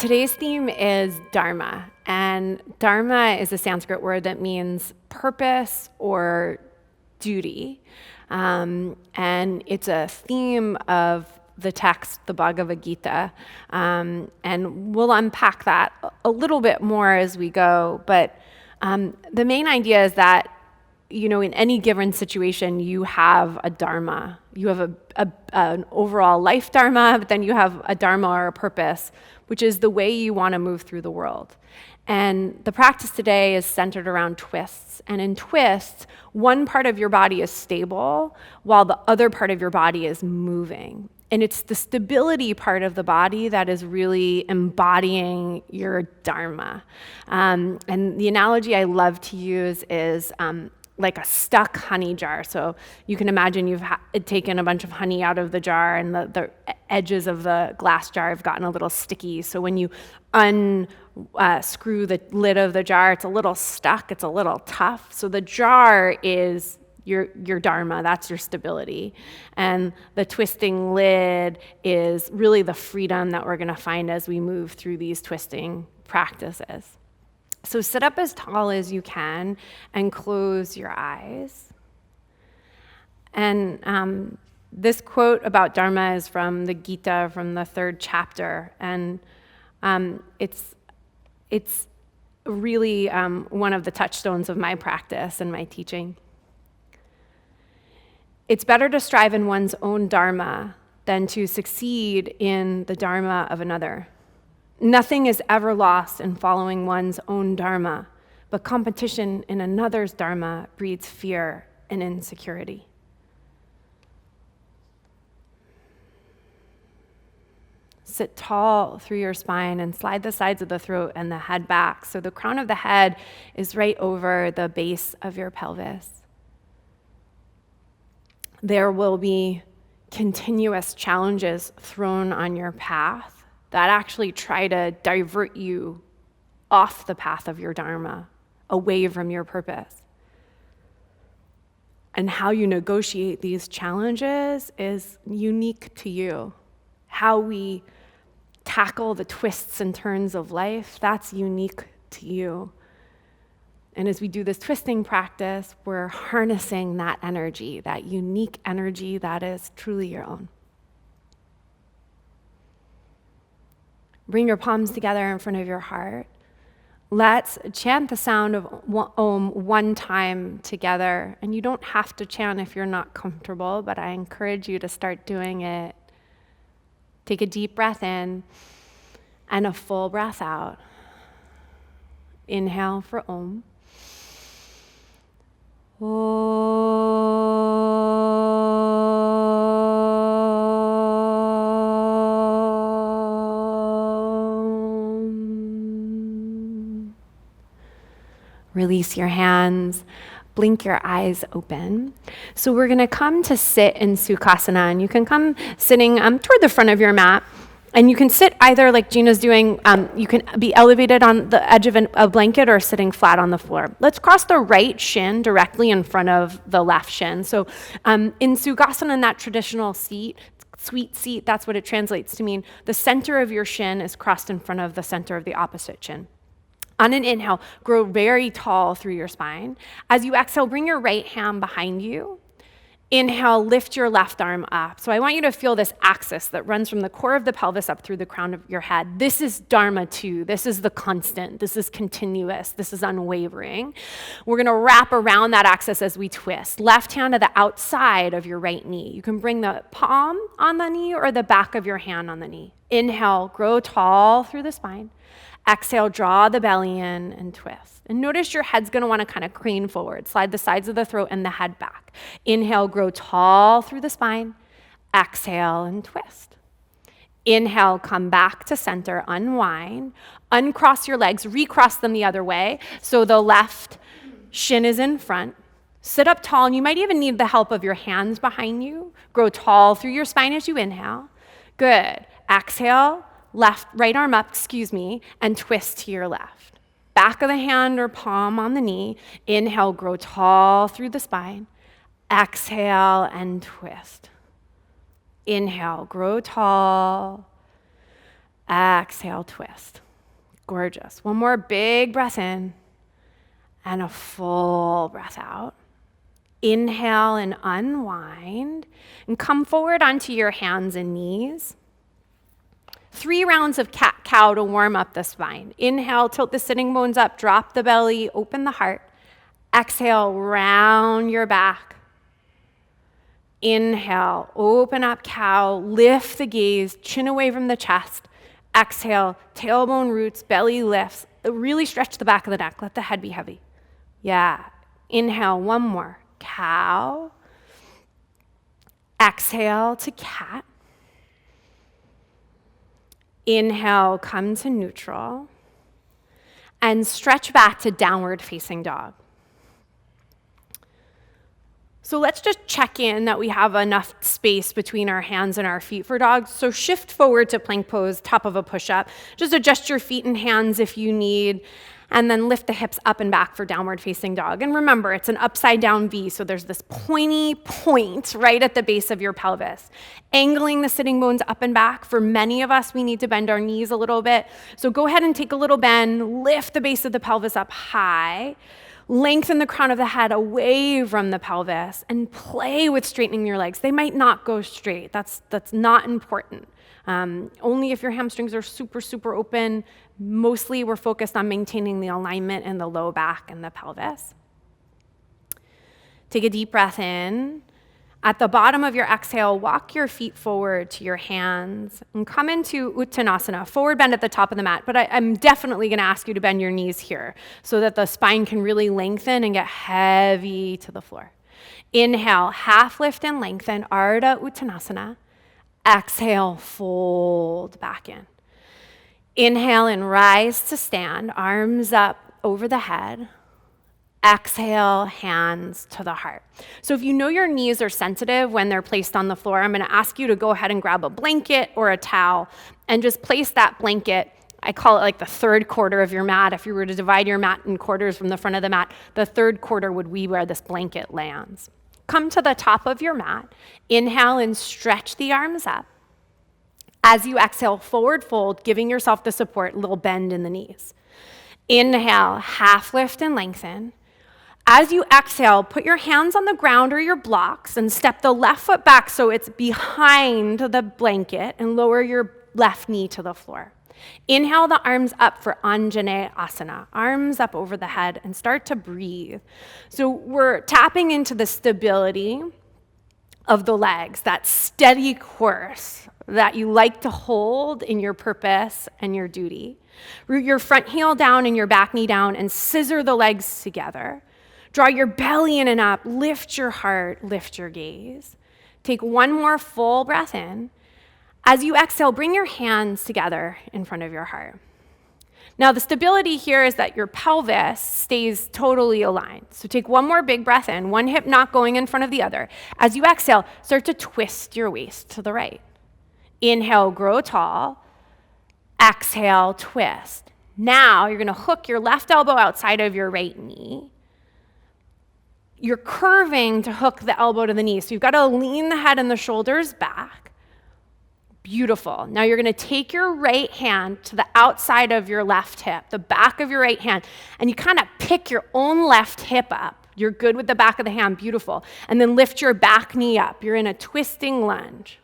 Today's theme is Dharma, and Dharma is a Sanskrit word that means purpose or duty, and it's a theme of the text, the Bhagavad Gita, and we'll unpack that a little bit more as we go, but the main idea is that in any given situation, you have a dharma. You have an overall life dharma, but then you have a dharma or a purpose, which is the way you want to move through the world. And the practice today is centered around twists. And in twists, one part of your body is stable while the other part of your body is moving. And it's the stability part of the body that is really embodying your dharma. And the analogy I love to use is like a stuck honey jar. So you can imagine you've taken a bunch of honey out of the jar and the edges of the glass jar have gotten a little sticky. So when you unscrew the lid of the jar, it's a little stuck, it's a little tough. So the jar is your dharma, that's your stability. And the twisting lid is really the freedom that we're gonna find as we move through these twisting practices. So sit up as tall as you can and close your eyes. And this quote about Dharma is from the Gita, from the 3rd chapter. And it's really one of the touchstones of my practice and my teaching. It's better to strive in one's own Dharma than to succeed in the Dharma of another. Nothing is ever lost in following one's own dharma, but competition in another's dharma breeds fear and insecurity. Sit tall through your spine and slide the sides of the throat and the head back so the crown of the head is right over the base of your pelvis. There will be continuous challenges thrown on your path that actually try to divert you off the path of your dharma, away from your purpose. And how you negotiate these challenges is unique to you. How we tackle the twists and turns of life, that's unique to you. And as we do this twisting practice, we're harnessing that energy, that unique energy that is truly your own. Bring your palms together in front of your heart. Let's chant the sound of Om one time together. And you don't have to chant if you're not comfortable, but I encourage you to start doing it. Take a deep breath in and a full breath out. Inhale for Om. Release your hands, blink your eyes open. So we're gonna come to sit in Sukhasana, and you can come sitting toward the front of your mat, and you can sit either like Gina's doing, you can be elevated on the edge of a blanket or sitting flat on the floor. Let's cross the right shin directly in front of the left shin. So in Sukhasana, in that traditional seat, sweet seat, that's what it translates to mean. The center of your shin is crossed in front of the center of the opposite shin. On an inhale, grow very tall through your spine. As you exhale, bring your right hand behind you. Inhale, lift your left arm up. So I want you to feel this axis that runs from the core of the pelvis up through the crown of your head. This is Dharma 2. This is the constant. This is continuous. This is unwavering. We're gonna wrap around that axis as we twist. Left hand to the outside of your right knee. You can bring the palm on the knee or the back of your hand on the knee. Inhale, grow tall through the spine. Exhale, draw the belly in and twist. And notice your head's gonna wanna kind of crane forward. Slide the sides of the throat and the head back. Inhale, grow tall through the spine. Exhale and twist. Inhale, come back to center, unwind. Uncross your legs, recross them the other way. So the left shin is in front. Sit up tall, and you might even need the help of your hands behind you. Grow tall through your spine as you inhale. Good. Exhale. Right arm up, and twist to your left. Back of the hand or palm on the knee. Inhale, grow tall through the spine. Exhale and twist. Inhale, grow tall. Exhale, twist. Gorgeous. One more big breath in and a full breath out. Inhale and unwind and come forward onto your hands and knees. 3 rounds of cat-cow to warm up the spine. Inhale, tilt the sitting bones up, drop the belly, open the heart. Exhale, round your back. Inhale, open up cow, lift the gaze, chin away from the chest. Exhale, tailbone roots, belly lifts. Really stretch the back of the neck. Let the head be heavy. Yeah. Inhale, one more. Cow. Exhale to cat. Inhale, come to neutral. And stretch back to downward facing dog. So let's just check in that we have enough space between our hands and our feet for dogs. So shift forward to plank pose, top of a push-up. Just adjust your feet and hands if you need, and then lift the hips up and back for downward facing dog. And remember, it's an upside down V, so there's this pointy point right at the base of your pelvis. Angling the sitting bones up and back. For many of us, we need to bend our knees a little bit. So go ahead and take a little bend, lift the base of the pelvis up high. Lengthen the crown of the head away from the pelvis and play with straightening your legs. They might not go straight. That's not important. Only if your hamstrings are super, super open. Mostly we're focused on maintaining the alignment in the low back and the pelvis. Take a deep breath in. At the bottom of your exhale, walk your feet forward to your hands and come into Uttanasana, forward bend at the top of the mat. But I'm definitely going to ask you to bend your knees here so that the spine can really lengthen and get heavy to the floor. Inhale, half lift and lengthen, Ardha Uttanasana. Exhale, fold back in. Inhale and rise to stand, arms up over the head. Exhale, hands to the heart. So if you know your knees are sensitive when they're placed on the floor, I'm going to ask you to go ahead and grab a blanket or a towel and just place that blanket. I call it like the third quarter of your mat. If you were to divide your mat in quarters from the front of the mat, the third quarter would be where this blanket lands. Come to the top of your mat. Inhale and stretch the arms up. As you exhale, forward fold, giving yourself the support, little bend in the knees. Inhale, half lift and lengthen. As you exhale, put your hands on the ground or your blocks and step the left foot back so it's behind the blanket and lower your left knee to the floor. Inhale the arms up for Anjane Asana, arms up over the head, and start to breathe. So we're tapping into the stability of the legs, that steady course that you like to hold in your purpose and your duty. Root your front heel down and your back knee down and scissor the legs together. Draw your belly in and up, lift your heart, lift your gaze. Take one more full breath in. As you exhale, bring your hands together in front of your heart. Now, the stability here is that your pelvis stays totally aligned. So take one more big breath in, one hip not going in front of the other. As you exhale, start to twist your waist to the right. Inhale, grow tall. Exhale, twist. Now, you're going to hook your left elbow outside of your right knee. You're curving to hook the elbow to the knee. So you've got to lean the head and the shoulders back. Beautiful. Now you're going to take your right hand to the outside of your left hip, the back of your right hand, and you kind of pick your own left hip up. You're good with the back of the hand. Beautiful. And then lift your back knee up. You're in a twisting lunge.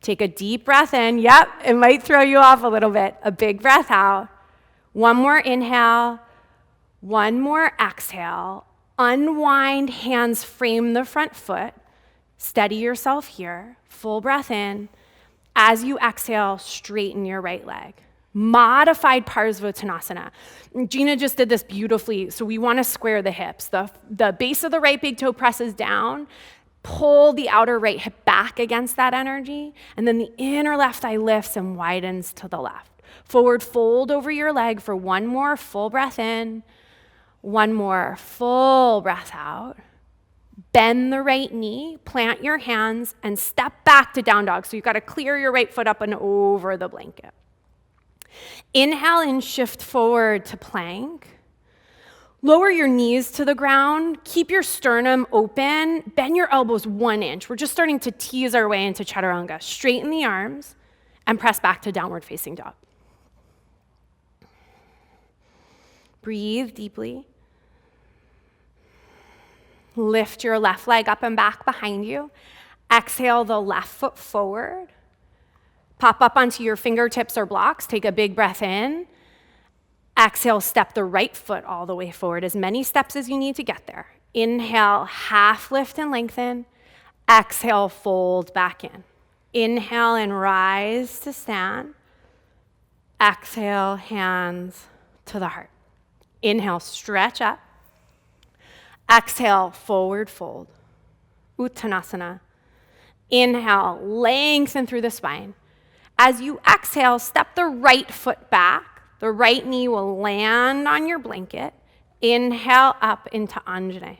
Take a deep breath in. Yep, it might throw you off a little bit. A big breath out. One more inhale. One more exhale. Unwind, hands frame the front foot. Steady yourself here. Full breath in. As you exhale, straighten your right leg. Modified Parvritta. Gina just did this beautifully. So we want to square the hips. The base of the right big toe presses down. Pull the outer right hip back against that energy. And then the inner left thigh lifts and widens to the left. Forward fold over your leg for one more full breath in. One more full breath out. Bend the right knee, plant your hands, and step back to down dog. So you've got to clear your right foot up and over the blanket. Inhale and shift forward to plank. Lower your knees to the ground. Keep your sternum open. Bend your elbows 1 inch. We're just starting to tease our way into chaturanga. Straighten the arms and press back to downward facing dog. Breathe deeply. Lift your left leg up and back behind you. Exhale the left foot forward. Pop up onto your fingertips or blocks. Take a big breath in. Exhale, step the right foot all the way forward, as many steps as you need to get there. Inhale, half lift and lengthen. Exhale, fold back in. Inhale and rise to stand. Exhale, hands to the heart. Inhale, stretch up. Exhale, forward fold. Uttanasana. Inhale, lengthen through the spine. As you exhale, step the right foot back. The right knee will land on your blanket. Inhale up into Anjane.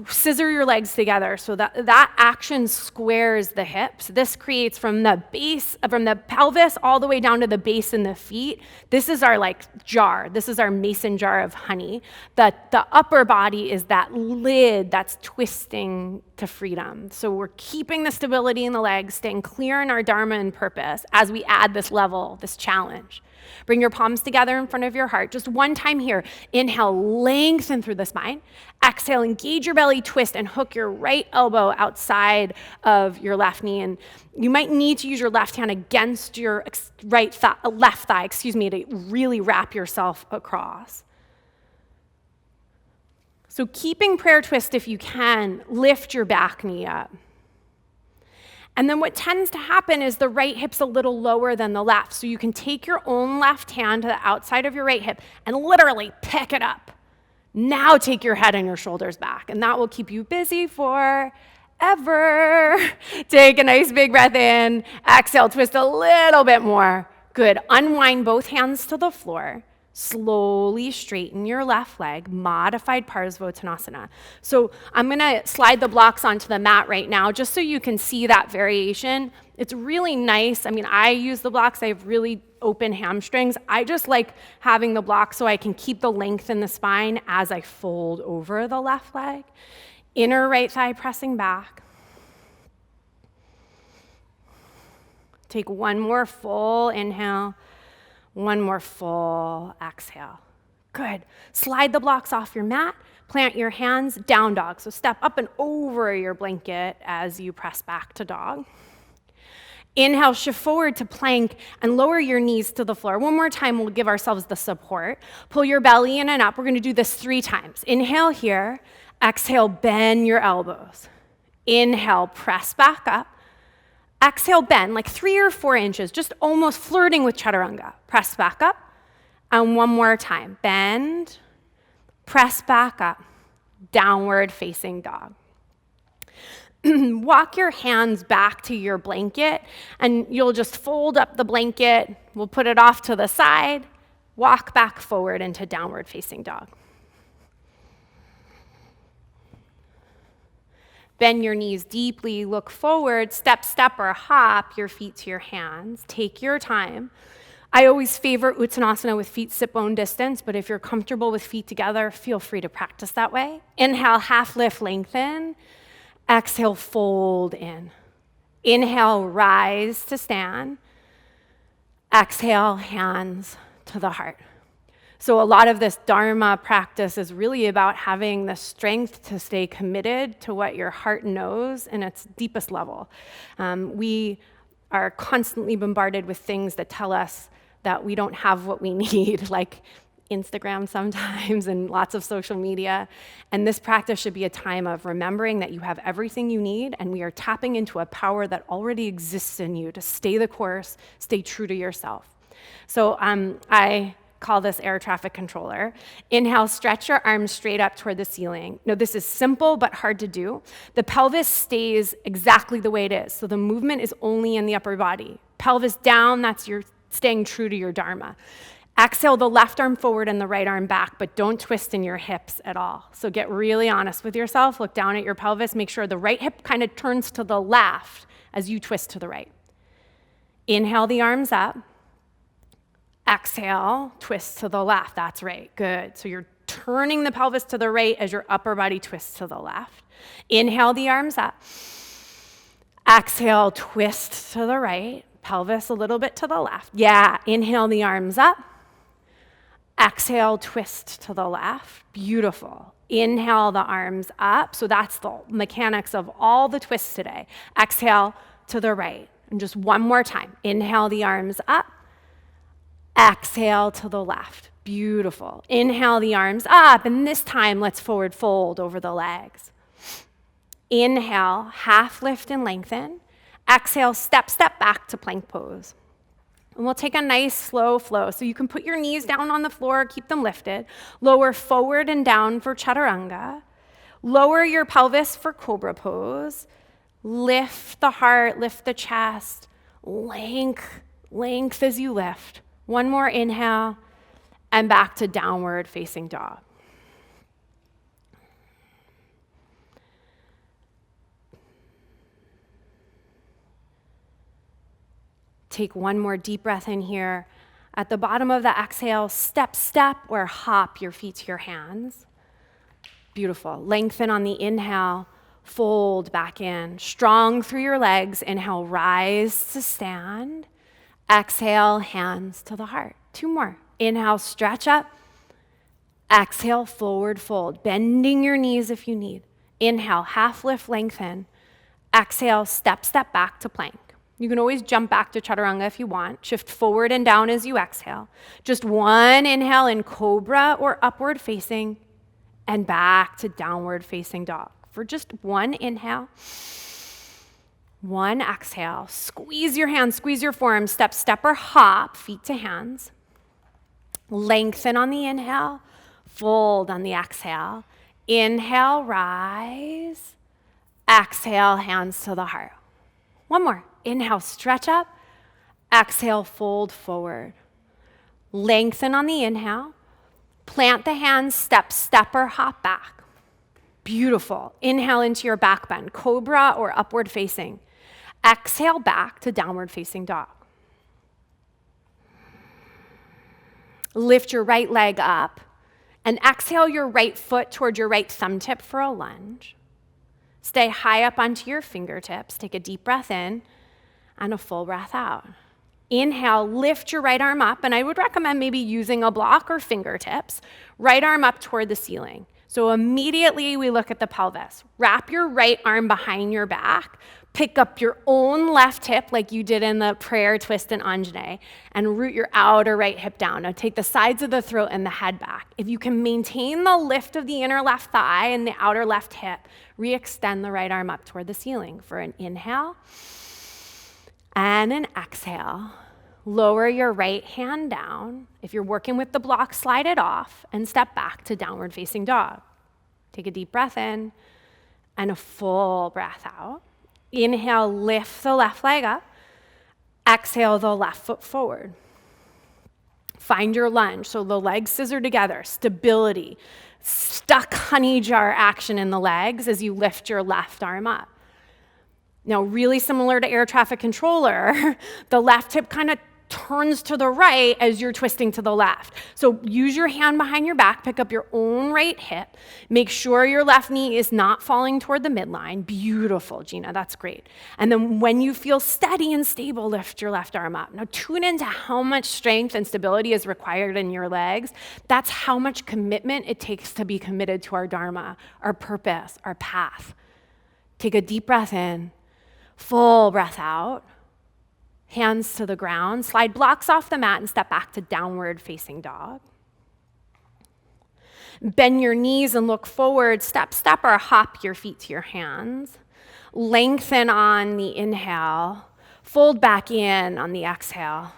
Scissor your legs together so that action squares the hips. This creates from the base, from the pelvis all the way down to the base in the feet. This is our jar. This is our mason jar of honey. The upper body is that lid that's twisting to freedom. So we're keeping the stability in the legs, staying clear in our Dharma and purpose as we add this level, this challenge. Bring your palms together in front of your heart. Just one time here. Inhale, lengthen through the spine. Exhale, engage your belly, twist, and hook your right elbow outside of your left knee. And you might need to use your left hand against your left thigh, to really wrap yourself across. So keeping prayer twist, if you can, lift your back knee up. And then what tends to happen is the right hip's a little lower than the left. So you can take your own left hand to the outside of your right hip and literally pick it up. Now take your head and your shoulders back, and that will keep you busy forever. Take a nice big breath in. Exhale, twist a little bit more. Good. Unwind both hands to the floor. Slowly straighten your left leg, modified Parsvottanasana. So I'm gonna slide the blocks onto the mat right now just so you can see that variation. It's really nice. I use the blocks. I have really open hamstrings. I just like having the blocks so I can keep the length in the spine as I fold over the left leg. Inner right thigh pressing back. Take one more full inhale. One more full exhale. Good. Slide the blocks off your mat. Plant your hands, down dog. So step up and over your blanket as you press back to dog. Inhale, shift forward to plank and lower your knees to the floor. One more time, we'll give ourselves the support. Pull your belly in and up. We're gonna do this 3 times. Inhale here. Exhale, bend your elbows. Inhale, press back up. Exhale, bend like 3 or 4 inches, just almost flirting with chaturanga. Press back up. And one more time. Bend, press back up. Downward facing dog. Walk your hands back to your blanket, and you'll just fold up the blanket. We'll put it off to the side. Walk back forward into downward facing dog. Bend your knees deeply, look forward, step, or hop your feet to your hands. Take your time. I always favor Uttanasana with feet sit bone distance, but if you're comfortable with feet together, feel free to practice that way. Inhale, half lift, lengthen. Exhale, fold in. Inhale, rise to stand. Exhale, hands to the heart. So a lot of this Dharma practice is really about having the strength to stay committed to what your heart knows in its deepest level. We are constantly bombarded with things that tell us that we don't have what we need, like Instagram sometimes and lots of social media. And this practice should be a time of remembering that you have everything you need, and we are tapping into a power that already exists in you to stay the course, stay true to yourself. So I call this air traffic controller. Inhale, stretch your arms straight up toward the ceiling. Now, this is simple but hard to do. The pelvis stays exactly the way it is, so the movement is only in the upper body. Pelvis down, that's your staying true to your Dharma. Exhale the left arm forward and the right arm back, but don't twist in your hips at all. So get really honest with yourself. Look down at your pelvis. Make sure the right hip kind of turns to the left as you twist to the right. Inhale the arms up. Exhale, twist to the left. That's right. Good. So you're turning the pelvis to the right as your upper body twists to the left. Inhale the arms up. Exhale, twist to the right, pelvis a little bit to the left. Yeah, inhale the arms up. Exhale, twist to the left. Beautiful. Inhale the arms up. So that's the mechanics of all the twists today. Exhale to the right. And just one more time. Inhale the arms up. Exhale to the left. Beautiful. Inhale the arms up. And this time, let's forward fold over the legs. Inhale, half lift and lengthen. Exhale, step back to plank pose. And we'll take a nice slow flow. So you can put your knees down on the floor, keep them lifted. Lower forward and down for chaturanga. Lower your pelvis for cobra pose. Lift the heart, lift the chest. Length as you lift. One more inhale, and back to downward facing dog. Take one more deep breath in here. At the bottom of the exhale, step, or hop your feet to your hands. Beautiful. Lengthen on the inhale, fold back in. Strong through your legs. Inhale, rise to stand. Exhale, hands to the heart. Two more. Inhale, stretch up. Exhale, forward fold. Bending your knees if you need. Inhale, half lift, lengthen. Exhale, step back to plank. You can always jump back to chaturanga if you want. Shift forward and down as you exhale. Just one inhale in cobra or upward facing, and back to downward facing dog. For just one inhale, one exhale. Squeeze your hands, squeeze your forearms, step or hop, feet to hands. Lengthen on the inhale, fold on the exhale. Inhale, rise. Exhale, hands to the heart. One more. Inhale, stretch up. Exhale, fold forward. Lengthen on the inhale. Plant the hands, step or hop back. Beautiful. Inhale into your back bend, cobra or upward facing. Exhale back to downward facing dog. Lift your right leg up and exhale your right foot toward your right thumb tip for a lunge. Stay high up onto your fingertips. Take a deep breath in and a full breath out. Inhale, lift your right arm up, and I would recommend maybe using a block or fingertips. Right arm up toward the ceiling. So immediately we look at the pelvis. Wrap your right arm behind your back. Pick up your own left hip like you did in the prayer twist in Anjane, and root your outer right hip down. Now take the sides of the throat and the head back. If you can maintain the lift of the inner left thigh and the outer left hip, re-extend the right arm up toward the ceiling for an inhale and an exhale. Lower your right hand down. If you're working with the block, slide it off and step back to downward facing dog. Take a deep breath in and a full breath out. Inhale, lift the left leg up. Exhale the left foot forward. Find your lunge. So the legs scissor together. Stability. Stuck honey jar action in the legs as you lift your left arm up. Now, really similar to air traffic controller, the left hip kind of turns to the right as you're twisting to the left. So use your hand behind your back, pick up your own right hip. Make sure your left knee is not falling toward the midline. Beautiful, Gina, that's great. And then when you feel steady and stable, lift your left arm up. Now tune into how much strength and stability is required in your legs. That's how much commitment it takes to be committed to our Dharma, our purpose, our path. Take a deep breath in, full breath out. Hands to the ground, slide blocks off the mat and step back to downward facing dog. Bend your knees and look forward, step or hop your feet to your hands. Lengthen on the inhale, fold back in on the exhale.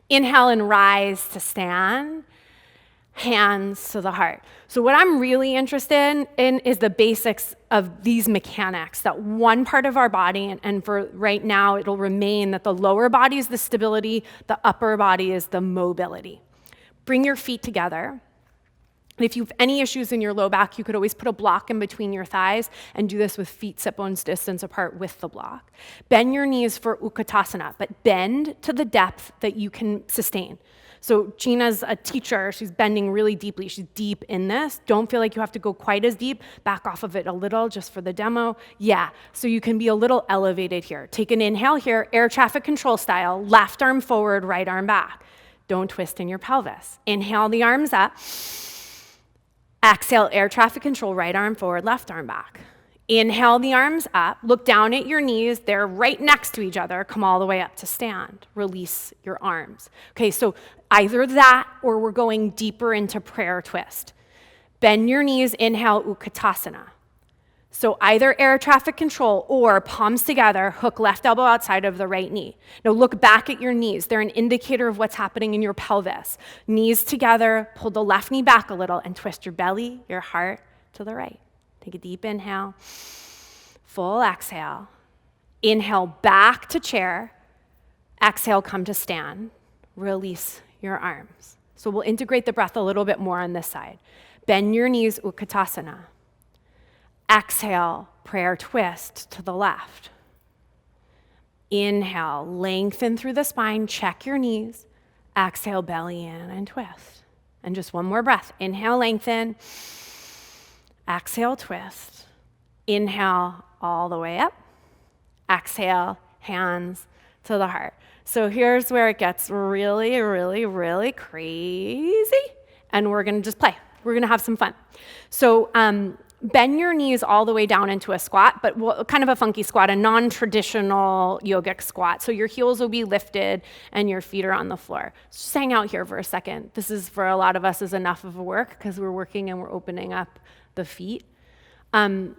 Inhale and rise to stand. Hands to the heart. So what I'm really interested in is the basics of these mechanics, that one part of our body, and for right now, it'll remain that the lower body is the stability, the upper body is the mobility. Bring your feet together. And if you have any issues in your low back, you could always put a block in between your thighs and do this with feet sit bones distance apart with the block. Bend your knees for Utkatasana, but bend to the depth that you can sustain. So Gina's a teacher. She's bending really deeply. She's deep in this. Don't feel like you have to go quite as deep. Back off of it a little just for the demo. Yeah, so you can be a little elevated here. Take an inhale here, air traffic control style, left arm forward, right arm back. Don't twist in your pelvis. Inhale the arms up. Exhale, air traffic control, right arm forward, left arm back. Inhale the arms up, look down at your knees, they're right next to each other, come all the way up to stand. Release your arms. Okay, so either that or we're going deeper into prayer twist. Bend your knees, inhale, Utkatasana. So either air traffic control or palms together, hook left elbow outside of the right knee. Now look back at your knees. They're an indicator of what's happening in your pelvis. Knees together, pull the left knee back a little and twist your belly, your heart to the right. Take a deep inhale, full exhale. Inhale back to chair. Exhale, come to stand. Release your arms. So we'll integrate the breath a little bit more on this side. Bend your knees, Utkatasana. Exhale, prayer twist to the left. Inhale, lengthen through the spine, check your knees. Exhale, belly in and twist. And just one more breath. Inhale, lengthen. Exhale, twist. Inhale, all the way up. Exhale, hands to the heart. So here's where it gets really, really, really crazy. And we're going to just play. We're going to have some fun. So bend your knees all the way down into a squat, but kind of a funky squat, a non-traditional yogic squat. So your heels will be lifted and your feet are on the floor. Just hang out here for a second. This is, for a lot of us, is enough of a work because we're working and we're opening up the feet. Parvritta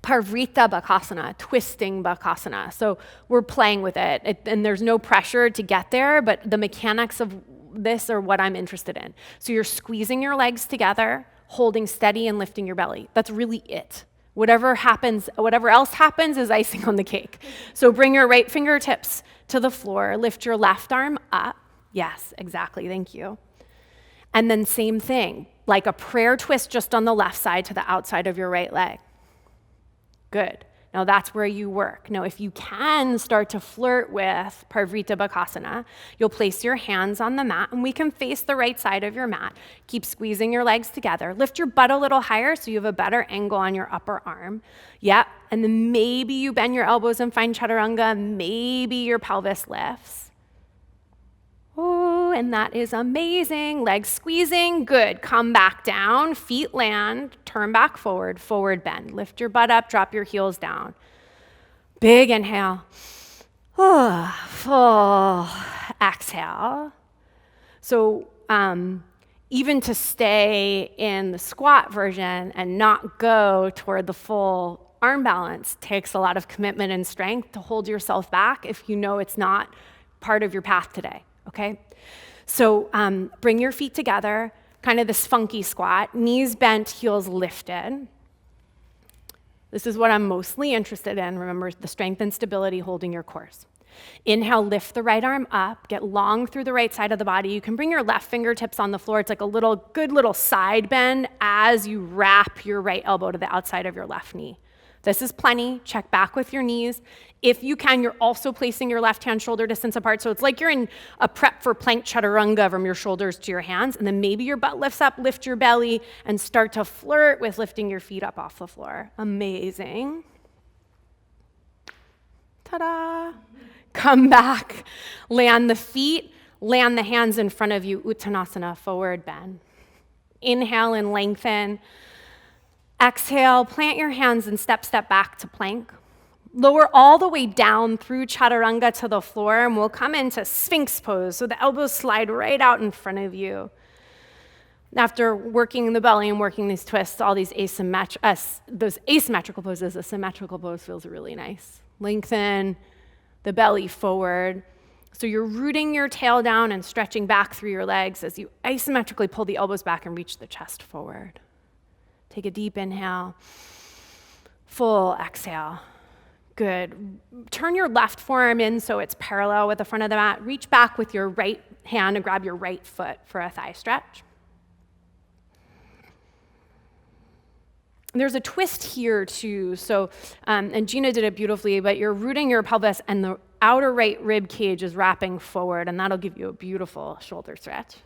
Bakasana, twisting Bakasana. So we're playing with it, and there's no pressure to get there, but the mechanics of this are what I'm interested in. So you're squeezing your legs together, holding steady and lifting your belly. That's really it. Whatever else happens is icing on the cake. So bring your right fingertips to the floor, lift your left arm up. Yes, exactly, thank you. And then same thing, like a prayer twist just on the left side to the outside of your right leg. Good. Now that's where you work. Now if you can start to flirt with Parvritta Bakasana, you'll place your hands on the mat and we can face the right side of your mat. Keep squeezing your legs together. Lift your butt a little higher so you have a better angle on your upper arm. Yep, and then maybe you bend your elbows and find chaturanga. Maybe your pelvis lifts. Oh, and that is amazing. Legs squeezing, good. Come back down, feet land, turn back forward, forward bend. Lift your butt up, drop your heels down. Big inhale. Oh, full exhale. So even to stay in the squat version and not go toward the full arm balance takes a lot of commitment and strength to hold yourself back if you know it's not part of your path today. Okay, so bring your feet together, kind of this funky squat, knees bent, heels lifted. This is what I'm mostly interested in. Remember, the strength and stability holding your course. Inhale, lift the right arm up, get long through the right side of the body. You can bring your left fingertips on the floor. It's like a good little side bend as you wrap your right elbow to the outside of your left knee. This is plenty. Check back with your knees. If you can, you're also placing your left hand shoulder distance apart. So it's like you're in a prep for plank chaturanga from your shoulders to your hands. And then maybe your butt lifts up, lift your belly, and start to flirt with lifting your feet up off the floor. Amazing. Ta-da. Come back. Land the feet. Land the hands in front of you. Uttanasana, forward bend. Inhale and lengthen. Exhale, plant your hands and step back to plank. Lower all the way down through chaturanga to the floor, and we'll come into Sphinx pose. So the elbows slide right out in front of you. After working the belly and working these twists, all these those asymmetrical poses, a symmetrical pose feels really nice. Lengthen the belly forward. So you're rooting your tail down and stretching back through your legs as you asymmetrically pull the elbows back and reach the chest forward. Take a deep inhale, full exhale. Good. Turn your left forearm in so it's parallel with the front of the mat. Reach back with your right hand and grab your right foot for a thigh stretch. There's a twist here too. So, and Gina did it beautifully, but you're rooting your pelvis and the outer right rib cage is wrapping forward, and that'll give you a beautiful shoulder stretch.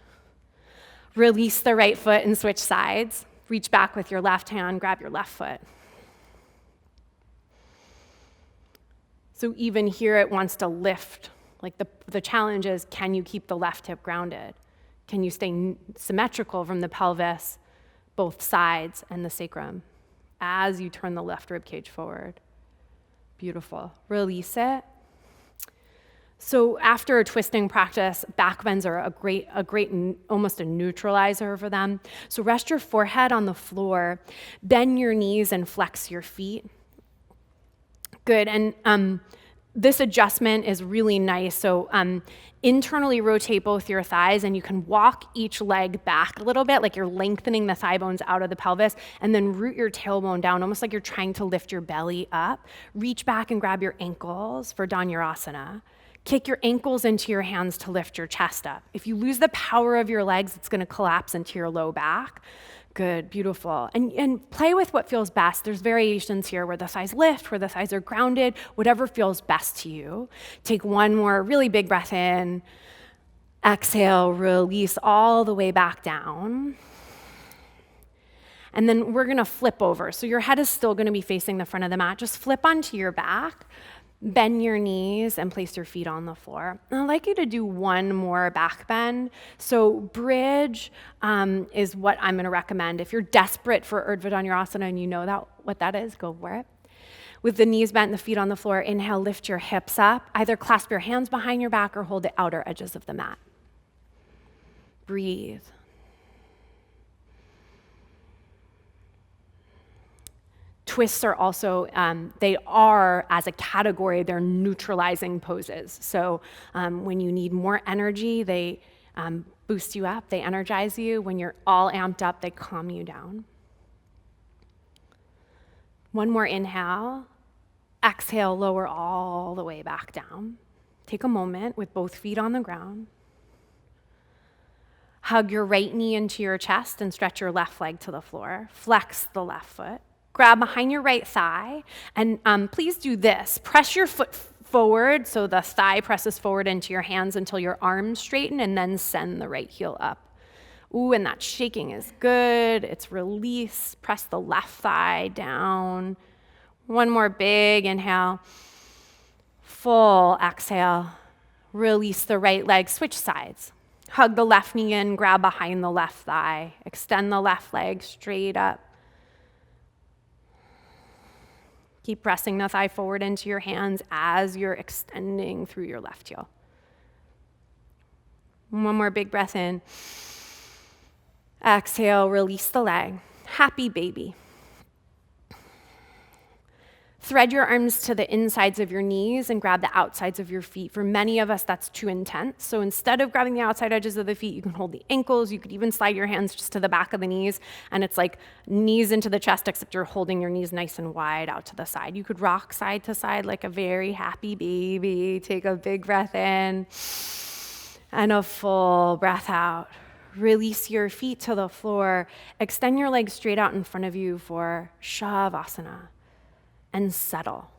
Release the right foot and switch sides. Reach back with your left hand, grab your left foot. So even here it wants to lift. Like the challenge is, can you keep the left hip grounded? Can you stay symmetrical from the pelvis, both sides, and the sacrum as you turn the left rib cage forward? Beautiful. Release it. So after a twisting practice, back bends are a great, almost a neutralizer for them. So rest your forehead on the floor, bend your knees and flex your feet. Good, and this adjustment is really nice. So internally rotate both your thighs, and you can walk each leg back a little bit, like you're lengthening the thigh bones out of the pelvis, and then root your tailbone down, almost like you're trying to lift your belly up. Reach back and grab your ankles for Dhanurasana. Kick your ankles into your hands to lift your chest up. If you lose the power of your legs, it's going to collapse into your low back. Good, beautiful. And play with what feels best. There's variations here where the thighs lift, where the thighs are grounded, whatever feels best to you. Take one more really big breath in. Exhale, release all the way back down. And then we're going to flip over. So your head is still going to be facing the front of the mat. Just flip onto your back. Bend your knees and place your feet on the floor. And I'd like you to do one more back bend. So bridge is what I'm going to recommend. If you're desperate for Urdhva Dhanurasana and you know what that is, go for it. With the knees bent and the feet on the floor, inhale, lift your hips up. Either clasp your hands behind your back or hold the outer edges of the mat. Breathe. Twists are also, they are, as a category, they're neutralizing poses. So when you need more energy, they boost you up, they energize you. When you're all amped up, they calm you down. One more inhale. Exhale, lower all the way back down. Take a moment with both feet on the ground. Hug your right knee into your chest and stretch your left leg to the floor. Flex the left foot. Grab behind your right thigh, and please do this. Press your foot forward so the thigh presses forward into your hands until your arms straighten, and then send the right heel up. Ooh, and that shaking is good. It's release. Press the left thigh down. One more big inhale. Full exhale. Release the right leg. Switch sides. Hug the left knee in. Grab behind the left thigh. Extend the left leg straight up. Keep pressing the thigh forward into your hands as you're extending through your left heel. One more big breath in. Exhale, release the leg. Happy baby. Thread your arms to the insides of your knees and grab the outsides of your feet. For many of us, that's too intense. So instead of grabbing the outside edges of the feet, you can hold the ankles. You could even slide your hands just to the back of the knees. And it's like knees into the chest, except you're holding your knees nice and wide out to the side. You could rock side to side like a very happy baby. Take a big breath in and a full breath out. Release your feet to the floor. Extend your legs straight out in front of you for Shavasana. And settle.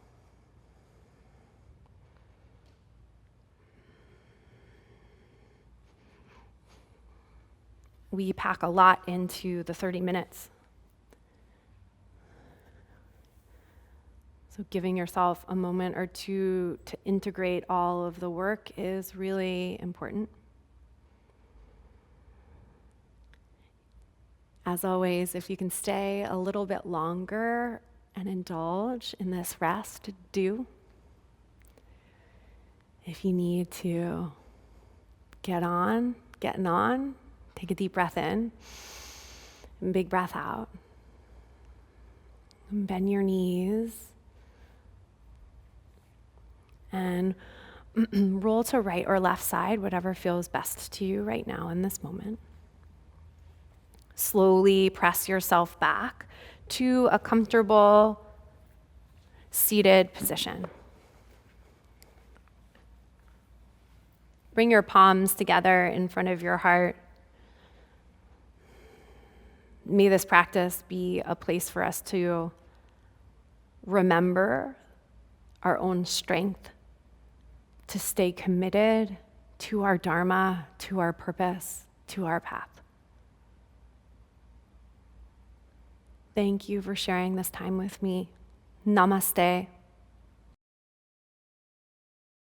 We pack a lot into the 30 minutes. So giving yourself a moment or two to integrate all of the work is really important. As always, if you can stay a little bit longer and indulge in this rest, do. If you need to getting on, take a deep breath in and big breath out. And bend your knees and roll to right or left side, whatever feels best to you right now in this moment. Slowly press yourself back to a comfortable seated position. Bring your palms together in front of your heart. May this practice be a place for us to remember our own strength to stay committed to our Dharma, to our purpose, to our path. Thank you for sharing this time with me. Namaste.